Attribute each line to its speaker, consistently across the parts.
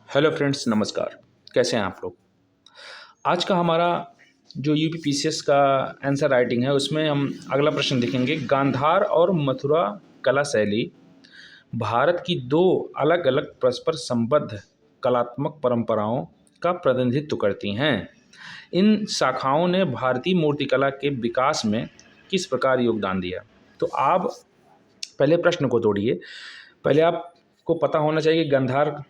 Speaker 1: Hello friends, नमस्कार। कैसे हैं आप लोग? आज का हमारा जो यूपी पीसीएस का आंसर राइटिंग है उसमें हम अगला प्रश्न देखेंगे। गांधार और मथुरा कला शैली भारत की दो अलग अलग परस्पर संबद्ध कलात्मक परंपराओं का प्रतिनिधित्व करती हैं। इन शाखाओं ने भारतीय मूर्तिकला के विकास में किस प्रकार योगदान दिया? तो आप पहले प्रश्न को तोड़िए। पहले आपको पता होना चाहिए कि गांधार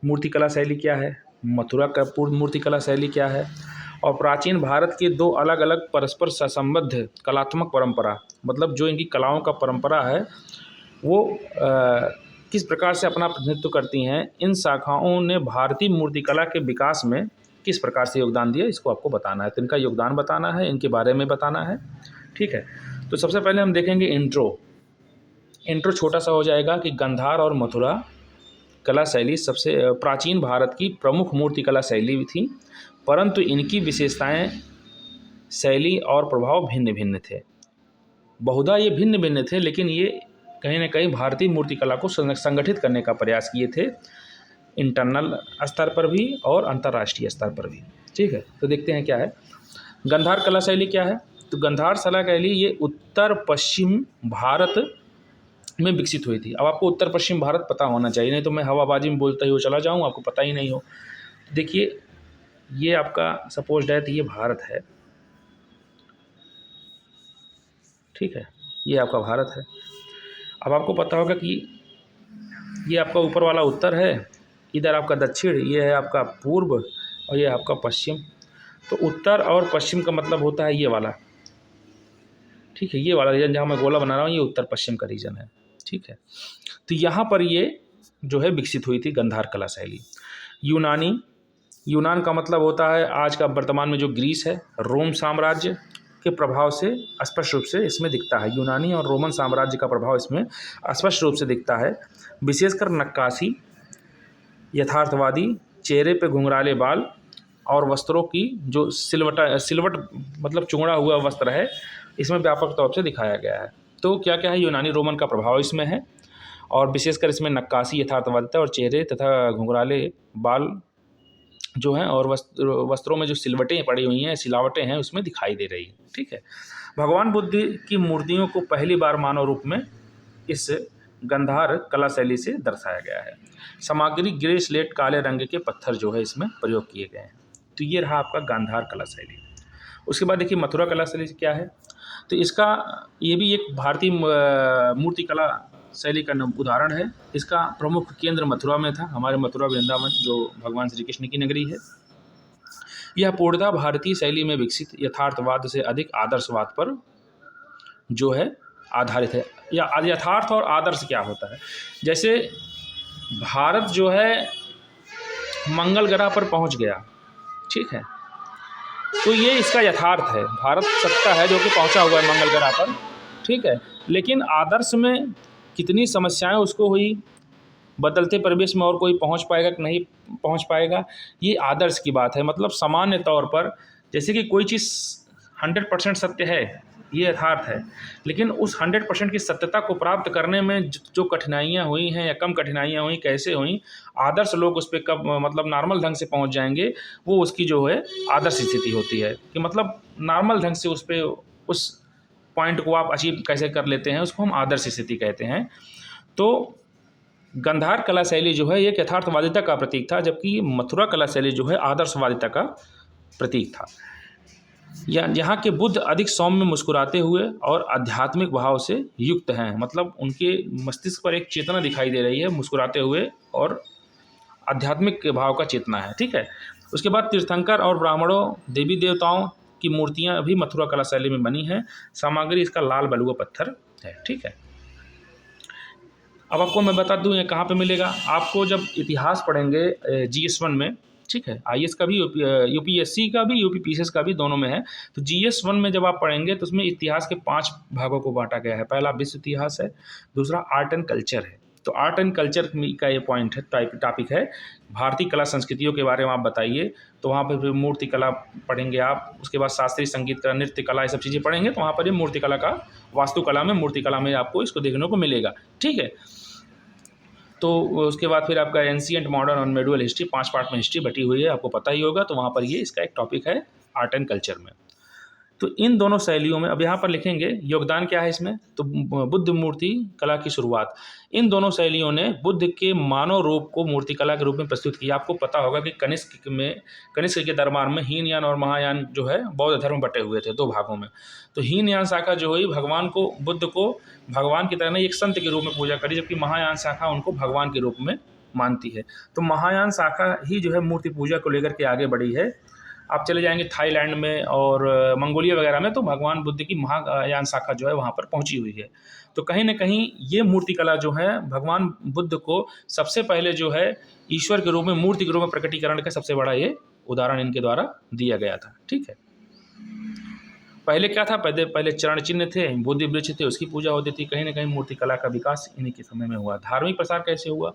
Speaker 1: मूर्तिकला शैली क्या है, मथुरा का पूर्व मूर्तिकला शैली क्या है, और प्राचीन भारत के दो अलग अलग परस्पर संबद्ध कलात्मक परंपरा, मतलब जो इनकी कलाओं का परंपरा है वो किस प्रकार से अपना प्रतिनिधित्व करती हैं। इन शाखाओं ने भारतीय मूर्तिकला के विकास में किस प्रकार से योगदान दिया, इसको आपको बताना है। तो इनका योगदान बताना है, इनके बारे में बताना है। ठीक है, तो सबसे पहले हम देखेंगे इंट्रो छोटा सा हो जाएगा कि गांधार और मथुरा कला शैली सबसे प्राचीन भारत की प्रमुख मूर्तिकला शैली थी, परंतु इनकी विशेषताएं, शैली और प्रभाव भिन्न भिन्न थे। बहुधा ये भिन्न भिन्न थे, लेकिन ये कहीं ना कहीं भारतीय मूर्तिकला को संगठित करने का प्रयास किए थे, इंटरनल स्तर पर भी और अंतर्राष्ट्रीय स्तर पर भी। ठीक है, तो देखते हैं क्या है गांधार कला शैली क्या है। तो गांधार कला शैली ये उत्तर पश्चिम भारत में विकसित हुई थी। अब आपको उत्तर पश्चिम भारत पता होना चाहिए, नहीं तो मैं हवाबाजी में बोलता हुआ चला जाऊँ, आपको पता ही नहीं हो। देखिए, ये आपका सपोज दैट ये भारत है, ठीक है, ये आपका भारत है। अब आपको पता होगा कि ये आपका ऊपर वाला उत्तर है, इधर आपका दक्षिण, ये है आपका पूर्व, और ये आपका पश्चिम। तो उत्तर और पश्चिम का मतलब होता है ये वाला, ठीक है, ये वाला रीजन जहाँ मैं गोला बना रहा हूँ ये उत्तर पश्चिम का रीजन है। ठीक है, तो यहाँ पर ये जो है विकसित हुई थी गांधार कला शैली। यूनान का मतलब होता है आज का वर्तमान में जो ग्रीस है, रोम साम्राज्य के प्रभाव से स्पष्ट रूप से इसमें दिखता है। यूनानी और रोमन साम्राज्य का प्रभाव इसमें स्पष्ट रूप से दिखता है। विशेषकर नक्काशी, यथार्थवादी, चेहरे पे घुंघराले बाल और वस्त्रों की जो सिलवट मतलब चुंगड़ा हुआ वस्त्र है, इसमें व्यापक तौर से दिखाया गया है। तो क्या क्या है, यूनानी रोमन का प्रभाव इसमें है, और विशेषकर इसमें नक्काशी, यथार्थवादिता और चेहरे तथा घुंघराले बाल जो हैं और वस्त्रों में जो सिलवटें पड़ी हुई हैं, सिलावटें हैं, उसमें दिखाई दे रही है। ठीक है, भगवान बुद्ध की मूर्तियों को पहली बार मानव रूप में इस गांधार कला शैली से दर्शाया गया है। सामग्री ग्रे स्लेट, काले रंग के पत्थर जो है इसमें प्रयोग किए गए हैं। तो ये रहा आपका गांधार कला शैली। उसके बाद देखिए मथुरा कला शैली क्या है। तो इसका ये भी एक भारतीय मूर्तिकला शैली का उदाहरण है। इसका प्रमुख केंद्र मथुरा में था, हमारे मथुरा वृंदावन जो भगवान श्री कृष्ण की नगरी है। यह पूर्णतः भारतीय शैली में विकसित यथार्थवाद से अधिक आदर्शवाद पर जो है आधारित है। या यथार्थ और आदर्श क्या होता है, जैसे भारत जो है मंगल ग्रह पर पहुंच गया, ठीक है, तो ये इसका यथार्थ है। भारत सत्ता है जो कि पहुंचा हुआ है मंगल ग्रह पर, ठीक है, लेकिन आदर्श में कितनी समस्याएं उसको हुई, बदलते परिवेश में और कोई पहुंच पाएगा कि नहीं पहुंच पाएगा, ये आदर्श की बात है। मतलब सामान्य तौर पर जैसे कि कोई चीज़ 100% सत्य है, ये यथार्थ है, लेकिन उस 100% की सत्यता को प्राप्त करने में जो कठिनाइयाँ हुई हैं या कम कठिनाइयाँ हुई, कैसे हुई, आदर्श लोग उस पर कब मतलब नॉर्मल ढंग से पहुंच जाएंगे, वो उसकी जो है आदर्श स्थिति होती है कि मतलब नॉर्मल ढंग से उस पर उस पॉइंट को आप अचीव कैसे कर लेते हैं, उसको हम आदर्श स्थिति कहते हैं। तो गांधार कला शैली जो है एक यथार्थवादिता का प्रतीक था, जबकि मथुरा कला शैली जो है आदर्शवादिता का प्रतीक था। यहाँ के बुद्ध अधिक सौम्य, मुस्कुराते हुए और आध्यात्मिक भाव से युक्त हैं। मतलब उनके मस्तिष्क पर एक चेतना दिखाई दे रही है, मुस्कुराते हुए और आध्यात्मिक भाव का चेतना है। ठीक है, उसके बाद तीर्थंकर और ब्राह्मणों, देवी देवताओं की मूर्तियाँ भी मथुरा कला शैली में बनी हैं। सामग्री इसका लाल बलुआ पत्थर है। ठीक है, अब आपको मैं बता दूं ये कहाँ पे मिलेगा। आपको जब इतिहास पढ़ेंगे GS1 में, ठीक है, IAS का भी, UPSC का भी, UPPCS का भी, दोनों में है। तो GS1 में जब आप पढ़ेंगे तो उसमें इतिहास के 5 भागों को बांटा गया है। पहला विश्व इतिहास है, दूसरा आर्ट एंड कल्चर है। तो आर्ट एंड कल्चर का ये पॉइंट है, टॉपिक है, भारतीय कला संस्कृतियों के बारे में आप बताइए। तो वहाँ पर मूर्ति कला पढ़ेंगे आप, उसके बाद शास्त्रीय संगीत का, नृत्य कला, ये सब चीज़ें पढ़ेंगे। तो वहाँ पर ये मूर्ति कला का, वास्तुकला में, मूर्ति कला में आपको इसको देखने को मिलेगा। ठीक है, तो उसके बाद फिर आपका एंशिएंट, मॉडर्न और मेडुअल हिस्ट्री, 5 पार्ट में हिस्ट्री बटी हुई है, आपको पता ही होगा। तो वहाँ पर ये इसका एक टॉपिक है आर्ट एंड कल्चर में। तो इन दोनों शैलियों में अब यहाँ पर लिखेंगे योगदान क्या है इसमें, तो बुद्ध मूर्ति कला की शुरुआत। इन दोनों शैलियों ने बुद्ध के मानव रूप को मूर्ति कला के रूप में प्रस्तुत किया। आपको पता होगा कि कनिष्क के दरबार में हीनयान और महायान जो है बौद्ध धर्म बटे हुए थे 2 भागों में। तो हीनयान शाखा जो हुई बुद्ध को भगवान की तरह नहीं, एक संत के रूप में पूजा करी, जबकि महायान शाखा उनको भगवान के रूप में मानती है। तो महायान शाखा ही जो है मूर्ति पूजा को लेकर के आगे बढ़ी है। आप चले जाएंगे थाईलैंड में और मंगोलिया वगैरह में, तो भगवान बुद्ध की महायान शाखा जो है वहाँ पर पहुँची हुई है। तो कहीं ना कहीं ये मूर्ति कला जो है भगवान बुद्ध को सबसे पहले जो है ईश्वर के रूप में, मूर्ति के रूप में प्रकटीकरण का सबसे बड़ा ये उदाहरण इनके द्वारा दिया गया था। ठीक है, पहले क्या था, पहले चरण चिन्ह थे, बोधि वृक्ष थे, उसकी पूजा होती थी। कहीं ना कहीं मूर्ति कला का विकास इन्हीं के समय में हुआ। धार्मिक प्रसार कैसे हुआ,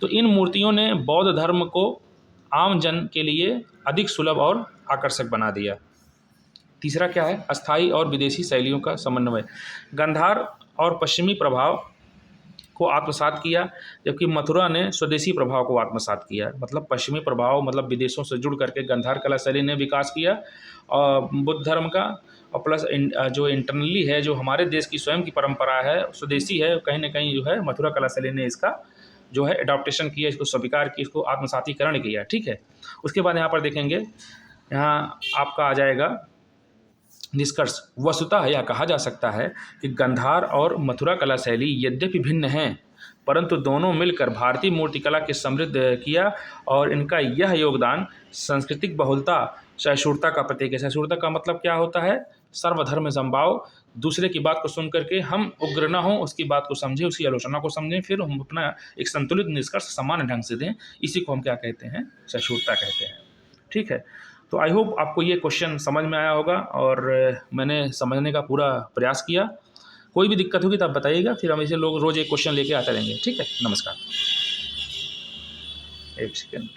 Speaker 1: तो इन मूर्तियों ने बौद्ध धर्म को आम जन के लिए अधिक सुलभ और आकर्षक बना दिया। तीसरा क्या है, अस्थाई और विदेशी शैलियों का समन्वय। गंधार और पश्चिमी प्रभाव को आत्मसात किया, जबकि मथुरा ने स्वदेशी प्रभाव को आत्मसात किया। मतलब पश्चिमी प्रभाव मतलब विदेशों से जुड़ करके गंधार कला शैली ने विकास किया और बुद्ध धर्म का, और प्लस जो इंटरनली है, जो हमारे देश की स्वयं की परंपरा है, स्वदेशी है, कहीं ना कहीं जो है मथुरा कला शैली ने इसका जो है एडॉप्टेशन किया, इसको स्वीकार किया, इसको आत्मसातीकरण किया। ठीक है, उसके बाद यहाँ पर देखेंगे, यहाँ आपका आ जाएगा निष्कर्ष। वस्तुतः यह कहा जा सकता है कि गंधार और मथुरा कला शैली यद्यपि भिन्न हैं, परंतु दोनों मिलकर भारतीय मूर्तिकला के समृद्ध किया, और इनका यह योगदान सांस्कृतिक बहुलता, सहिष्णुता का प्रतीक है। सहिष्णुता का मतलब क्या होता है, सर्वधर्म समभाव, दूसरे की बात को सुन करके हम उग्र न हों, उसकी बात को समझें, उसकी आलोचना को समझें, फिर हम अपना एक संतुलित निष्कर्ष सामान्य ढंग से दें। इसी को हम क्या कहते हैं, सहिष्णुता कहते हैं। ठीक है, तो आई होप आपको ये क्वेश्चन समझ में आया होगा और मैंने समझने का पूरा प्रयास किया। कोई भी दिक्कत होगी तो आप बताइएगा, फिर हम इसे लोग रोज़ एक क्वेश्चन लेके आते रहेंगे। ठीक है, नमस्कार। एक सेकेंड।